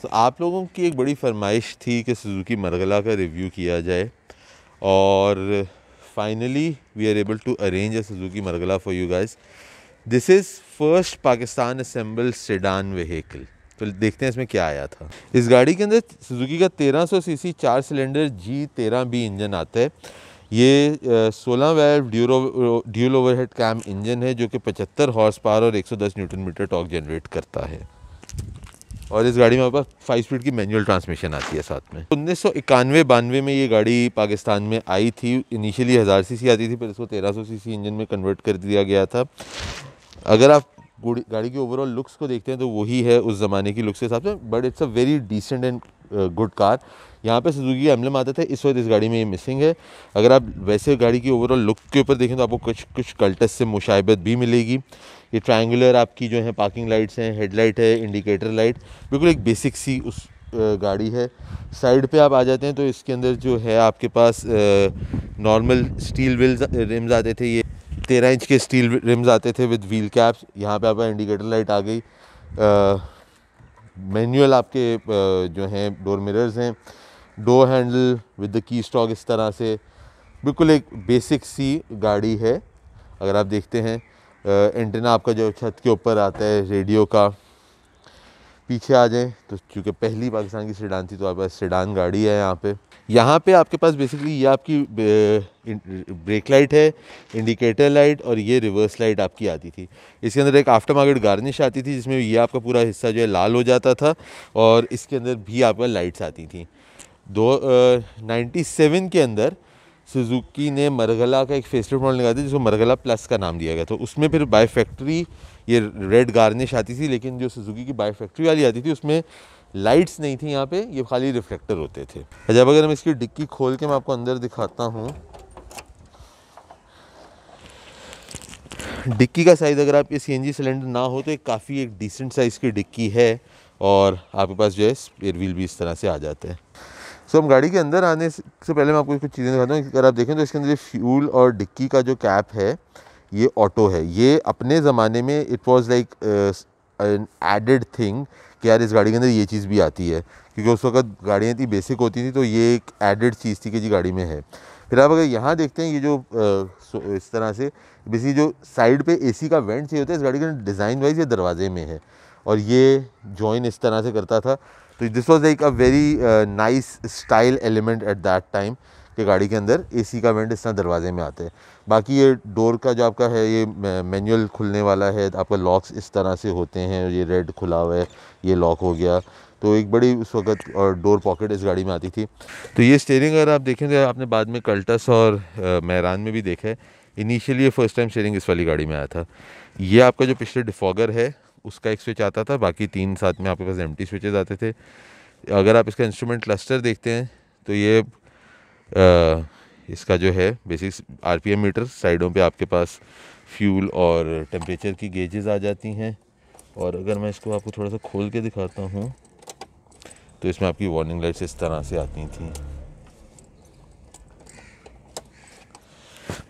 तो आप लोगों की एक बड़ी फरमाइश थी कि सुजुकी मरगला का रिव्यू किया जाए और finally we are able to arrange a Suzuki Margalla for you guys. This is first Pakistan assemble sedan vehicle. तो देखते हैं इसमें क्या आया था। इस गाड़ी के अंदर सुजुकी का 1300 सीसी 4 सिलेंडर G13B इंजन आता है। ये 16 valve dual overhead cam engine है जो कि 75 हॉर्स पावर और 110 न्यूटन मीटर टॉर्क जनरेट करता है। और इस गाड़ी में हमारे पास 5 स्पीड की मैनुअल ट्रांसमिशन आती है साथ में। 1991-92 में ये गाड़ी पाकिस्तान में आई थी। इनिशियली 1000 सीसी आती थी, फिर इसको 1300 सीसी इंजन में कन्वर्ट कर दिया गया था। अगर आप गाड़ी की ओवरऑल लुक्स को देखते हैं तो वही है उस ज़माने की लुक्स के हिसाब से, but it's a very decent and good car. यहाँ पे सुजुकी का एम्बलम आता था, इस वक्त इस गाड़ी में ये मिसिंग है। अगर आप वैसे गाड़ी की ओवरऑल लुक के ऊपर देखें तो आपको कुछ कल्टस से मुशाइबत भी मिलेगी। ये ट्रायंगुलर आपकी जो है पार्किंग लाइट्स हैं, हेडलाइट है, इंडिकेटर लाइट, बिल्कुल एक बेसिक सी उस गाड़ी है। साइड पे आप आ जाते हैं तो इसके अंदर जो है आपके पास नॉर्मल स्टील व्हील्स रिम्स आते थे। ये 13 इंच के स्टील रिम्स आते थे विद व्हील कैप्स। यहाँ पे आपका इंडिकेटर लाइट आ गई। मैनुअल आपके जो हैं डोर मिरर्स हैं, door handle with the key stock इस तरह से, बिल्कुल एक बेसिक सी गाड़ी है। अगर आप देखते हैं एंटेना आपका जो छत के ऊपर आता है रेडियो का। पीछे आ जाएं तो चूँकि पहली पाकिस्तान की सेडान थी तो आपके पास सेडान गाड़ी है। यहाँ पे आपके पास बेसिकली ये आपकी ब्रेक लाइट है, इंडिकेटर लाइट और ये रिवर्स लाइट आपकी आती थी। इसके अंदर एक आफ्टर मार्केट गार्निश आती थी जिसमें ये आपका पूरा हिस्सा जो है लाल हो जाता था और इसके अंदर भी आपका लाइट्स आती थी। 97 के अंदर सुजुकी ने मरगला का एक फेसलिफ्ट मॉडल निकाला था जिसको मरगला प्लस का नाम दिया गया था। उसमें फिर बाय फैक्ट्री ये रेड गार्निश आती थी, लेकिन जो सुजुकी की बाय फैक्ट्री वाली आती थी उसमें लाइट्स नहीं थी। यहाँ पे ये खाली रिफ्लेक्टर होते थे। जब अगर हम इसकी डिक्की खोल के मैं आपको अंदर दिखाता हूँ, डिक्की का साइज़ अगर आपके CNG सिलेंडर ना हो तो एक काफ़ी एक डिसेंट साइज़ की डिक्की है और आपके पास जो है स्पेयर व्हील भी इस तरह से आ जाते हैं। हम गाड़ी के अंदर आने से पहले मैं आपको कुछ चीज़ें दिखाता हूँ। अगर आप देखें तो इसके अंदर फ्यूल और डिक्की का जो कैप है ये ऑटो है। ये अपने ज़माने में it was like an added thing कि यार इस गाड़ी के अंदर ये चीज़ भी आती है, क्योंकि उस वक्त गाड़ियाँ इतनी बेसिक होती थी तो ये एक एडेड चीज़ थी कि जी गाड़ी में है। फिर आप अगर यहाँ देखते हैं ये जो इस तरह से बेसिकली जो साइड पे AC का वेंट चाहिए होता है, इस गाड़ी के डिज़ाइन वाइज ये दरवाजे में है और ये जॉइन इस तरह से करता था। तो this was like a very nice style element at that time कि गाड़ी के अंदर AC का वेंट इस तरह दरवाजे में आते हैं। बाकी ये डोर का जो आपका है ये मैनुअल खुलने वाला है, आपका लॉक्स इस तरह से होते हैं। ये रेड खुला हुआ है, ये लॉक हो गया, तो एक बड़ी उस वक्त और डोर पॉकेट इस गाड़ी में आती थी। तो ये स्टीयरिंग अगर आप देखें तो आपने बाद में कल्टस और मेहरान में भी देखा है। इनिशियली फर्स्ट टाइम स्टीयरिंग इस वाली गाड़ी में आया था। ये आपका जो पिछले डिफॉगर है उसका एक स्विच आता था, बाकी 3 साथ में आपके पास एम्प्टी स्विचेस आते थे। अगर आप इसका इंस्ट्रूमेंट क्लस्टर देखते हैं तो ये इसका जो है बेसिक RPM मीटर, साइडों पे आपके पास फ्यूल और टेम्परेचर की गेजेस आ जाती हैं। और अगर मैं इसको आपको थोड़ा सा खोल के दिखाता हूँ तो इसमें आपकी वार्निंग लाइट्स इस तरह से आती थी।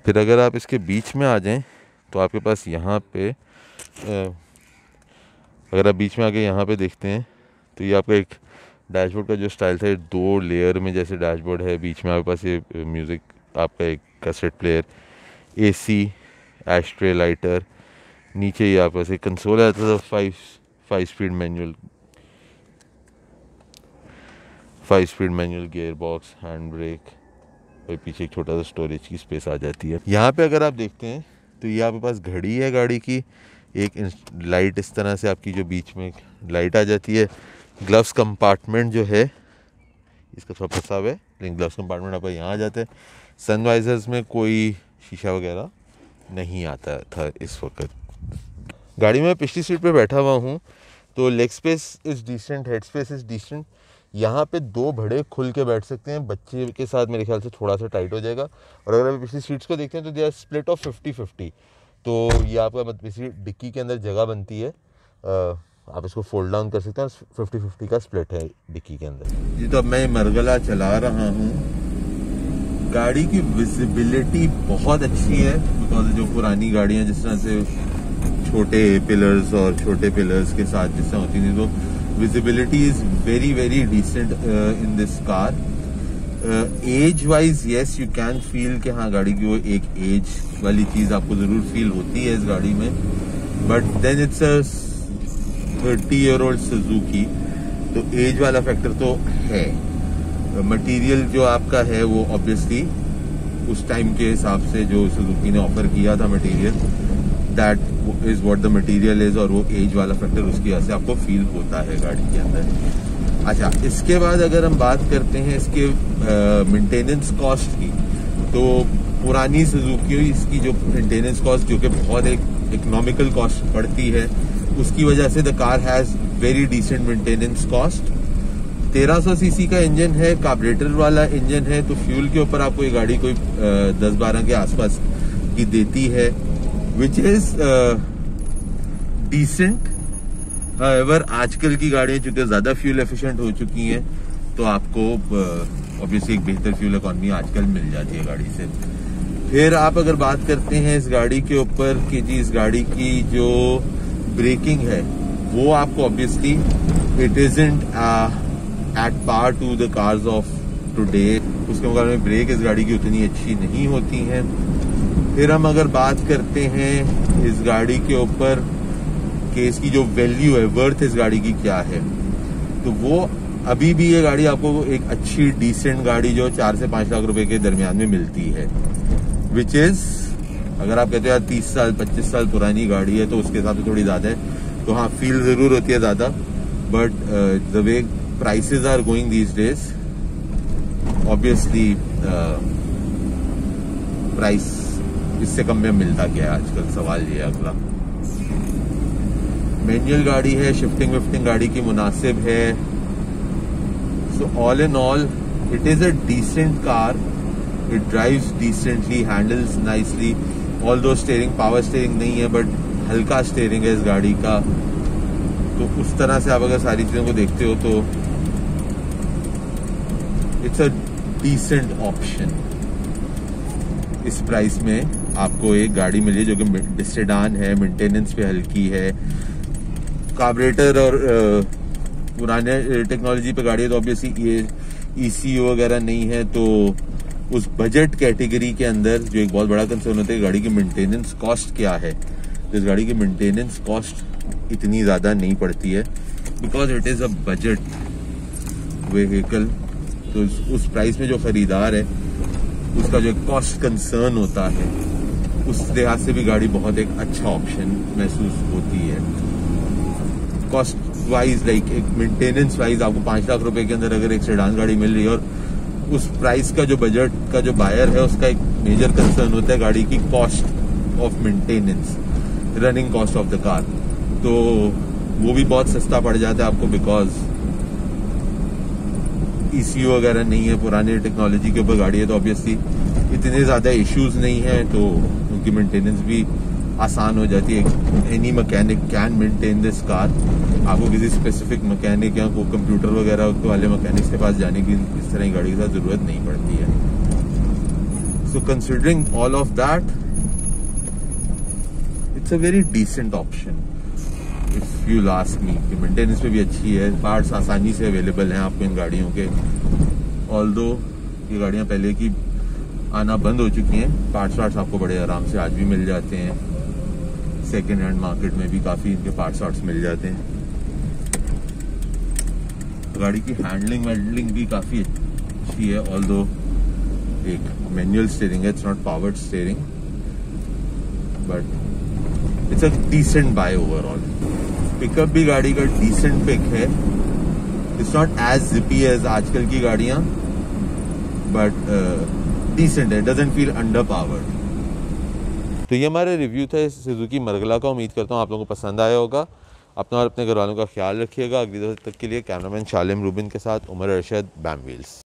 फिर अगर आप इसके बीच में आ जाएं तो आपके पास यहाँ पे अगर आप बीच में आके यहाँ पे देखते हैं तो ये आपका एक डैशबोर्ड का जो स्टाइल था, 2 लेयर में जैसे डैशबोर्ड है। बीच में आपके पास ये म्यूज़िक आपका एक cassette player, AC, ashtray lighter, नीचे ये आपके पास एक कंसोल आता था, 5 speed manual gear box, hand brake और पीछे एक छोटा सा स्टोरेज की स्पेस आ जाती है। यहाँ पे अगर आप देखते हैं तो ये आपके पास घड़ी है गाड़ी की, एक लाइट इस तरह से आपकी जो बीच में लाइट आ जाती है। ग्लव्स कंपार्टमेंट जो है इसका थोड़ा फंसा हुआ है, लेकिन ग्लव्स कंपार्टमेंट आपका यहाँ आ जाता है। सनवाइजर्स में कोई शीशा वगैरह नहीं आता था इस वक्त। गाड़ी में पिछली सीट पे बैठा हुआ हूँ तो leg space is decent, head space is decent. यहाँ पे 2 बड़े खुल के बैठ सकते हैं। बच्चे के साथ मेरे ख्याल से थोड़ा सा टाइट हो जाएगा। और अगर आप पिछली सीट्स को देखते हैं तो दे आर स्प्लिट ऑफ 50-50। तो ये आपका मतलब डिक्की के अंदर जगह बनती है, आप इसको फोल्ड डाउन कर सकते हैं। 50-50 का स्प्लिट है डिक्की के अंदर। जी तो अब मैं मरगला चला रहा हूँ। गाड़ी की विजिबिलिटी बहुत अच्छी है, बिकॉज जो पुरानी गाड़ियाँ जिस तरह से छोटे पिलर्स और छोटे पिलर्स के साथ जिस तरह होती थी तो visibility is very very decent in this car. Age wise yes you can feel कि हाँ गाड़ी की वो एक एज वाली चीज आपको जरूर फील होती है इस गाड़ी में, but then it's a 30-year-old Suzuki, तो एज वाला फैक्टर तो है. मटेरियल जो आपका है वो ऑब्वियसली उस टाइम के हिसाब से जो सुजुकी ने ऑफर किया था material, that is what the material is, और वो एज वाला फैक्टर उसकी वजह से आपको फील होता है गाड़ी के अंदर. अच्छा, इसके बाद अगर हम बात करते हैं इसके मेंटेनेंस कॉस्ट की, तो पुरानी सुजुकी इसकी जो मेंटेनेंस कॉस्ट जो कि बहुत एक इकोनॉमिकल कॉस्ट पड़ती है, उसकी वजह से the car has very decent maintenance cost. 1300 CC का इंजन है, कार्बोरेटर वाला इंजन है, तो फ्यूल के ऊपर आपको ये गाड़ी कोई 10-12 के आसपास की देती है, विच इज डिसेंट. हाउएवर आजकल की गाड़ियां चूंकि ज्यादा फ्यूल एफिशिएंट हो चुकी हैं, तो आपको ऑब्वियसली एक बेहतर फ्यूल इकॉनमी आजकल मिल जाती है गाड़ी से. फिर आप अगर बात करते हैं इस गाड़ी के ऊपर कि जी इस गाड़ी की जो ब्रेकिंग है वो आपको obviously it isn't at par to the cars of today. उसके मुकाबले में ब्रेक इस गाड़ी की उतनी अच्छी नहीं होती हैं. फिर हम अगर बात करते हैं इस गाड़ी के ऊपर कि इसकी जो वैल्यू है, वर्थ इस गाड़ी की क्या है, तो वो अभी भी ये गाड़ी आपको एक अच्छी डिसेंट गाड़ी जो 4 से 5 लाख रुपए के दरमियान में मिलती है, विच इज अगर आप कहते हो यार 30 साल 25 साल पुरानी गाड़ी है तो उसके हिसाब से थोड़ी ज्यादा है, तो हाँ फील जरूर होती है ज्यादा, but the way prices are going these days, obviously price इससे कम में मिलता क्या है आजकल, सवाल ये है. अगला मैनुअल गाड़ी है, शिफ्टिंग विफ्टिंग गाड़ी की मुनासिब है. So all in all it is a decent car. It drives decently, handles nicely, although steering power steering नहीं है बट हल्का स्टीयरिंग है इस गाड़ी का. तो उस तरह से आप अगर सारी चीजों को देखते हो तो इट्स अ डिसेंट ऑप्शन. इस प्राइस में आपको एक गाड़ी मिली जो कि सेडान है, मेंटेनेंस पे हल्की है, कार्बोरेटर और पुराने टेक्नोलॉजी पे गाड़ी है, तो ऑब्वियसली ये ECU वगैरह नहीं है. तो उस बजट कैटेगरी के अंदर जो एक बहुत बड़ा कंसर्न होता है गाड़ी की मेंटेनेंस कॉस्ट क्या है, तो इस गाड़ी की मेंटेनेंस कॉस्ट इतनी ज्यादा नहीं पड़ती है because it is a budget vehicle. तो उस प्राइस में जो खरीदार है उसका जो कॉस्ट कंसर्न होता है, उस लिहाज से भी गाड़ी बहुत एक अच्छा ऑप्शन महसूस होती है. कॉस्ट वाइज लाइक एक मेंटेनेंस वाइज आपको 5 लाख रुपए के अंदर अगर एक सेडान गाड़ी मिल रही है, और उस प्राइस का जो बजट का जो बायर है उसका एक मेजर कंसर्न होता है गाड़ी की cost of maintenance, running cost of the car, तो वो भी बहुत सस्ता पड़ जाता है आपको बिकॉज ECU वगैरह नहीं है, पुराने टेक्नोलॉजी के ऊपर गाड़ी है, तो ऑब्वियसली इतने ज्यादा इश्यूज नहीं है, तो उनकी मेंटेनेंस भी आसान हो जाती है. Any mechanic can maintain this car. आपको किसी स्पेसिफिक मैकेनिक या कोई कंप्यूटर वगैरह वाले मैकेनिक्स के पास जाने की इस तरह की गाड़ी के साथ जरूरत नहीं पड़ती है. So considering all of that it's a very decent option if you ask me. कि मेंटेनेंस पे भी अच्छी है, पार्ट्स आसानी से अवेलेबल हैं आपको इन गाड़ियों के. ऑल्दो ये गाड़ियां पहले की आना बंद हो चुकी हैं, पार्ट्स आपको बड़े आराम से आज भी मिल जाते हैं. सेकेंड हैंड मार्केट में भी काफी इनके पार्ट्स मिल जाते हैं. गाड़ी की हैंडलिंग भी काफी अच्छी है, ऑल्दो एक मैनुअल स्टीयरिंग है, it's not powered steering, but it's a decent buy overall. Pickup भी गाड़ी का डिसेंट पिक है. It's not as zippy as आजकल की गाड़ियां, बट डिसेंट है, डजंट फील अंडर पावर्ड. तो ये हमारा रिव्यू था इस सुजुकी मरगला का. उम्मीद करता हूँ आप लोगों को पसंद आया होगा. अपना और अपने घर वालों का ख्याल रखिएगा. अगली दफे तक के लिए कैमरामैन शालिम रूबिन के साथ उमर अरशद, बैम व्हील्स.